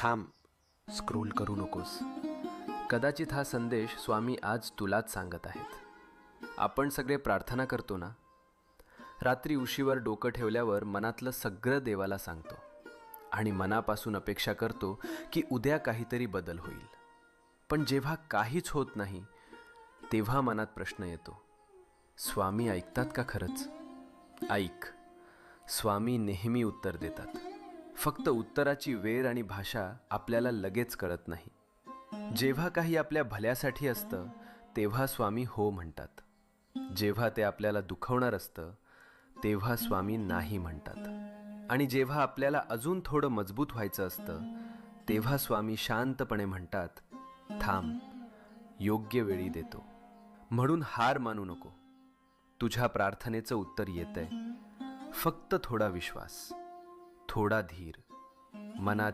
थांब, स्क्रोल करू नकोस. कदाचित हा संदेश स्वामी आज तुलाच सांगत आहेत. आपण सगळे प्रार्थना करतो ना, रात्री उशीवर डोकं ठेवल्यावर मनातलं सगळं देवाला सांगतो आणि मनापासून अपेक्षा करतो की उद्या काहीतरी बदल होईल. पण जेव्हा काहीच होत नाही तेव्हा मनात प्रश्न येतो, स्वामी ऐकतात का खरंच? ऐक, स्वामी नेहमी उत्तर देतात. फक्त उत्तराची वेळ आणि भाषा आपल्याला लगेच कळत नाही. जेव्हा काही आपल्या भल्यासाठी असतं तेव्हा स्वामी हो म्हणतात. जेव्हा ते आपल्याला दुखवणार असतं तेव्हा स्वामी नाही म्हणतात. आणि जेव्हा आपल्याला अजून थोडं मजबूत व्हायचं असतं तेव्हा स्वामी शांतपणे म्हणतात, थांब, योग्य वेळी देतो. म्हणून हार मानू नको. तुझ्या प्रार्थनेचं उत्तर येतंय. फक्त थोडा विश्वास, थोडा धीर, मनात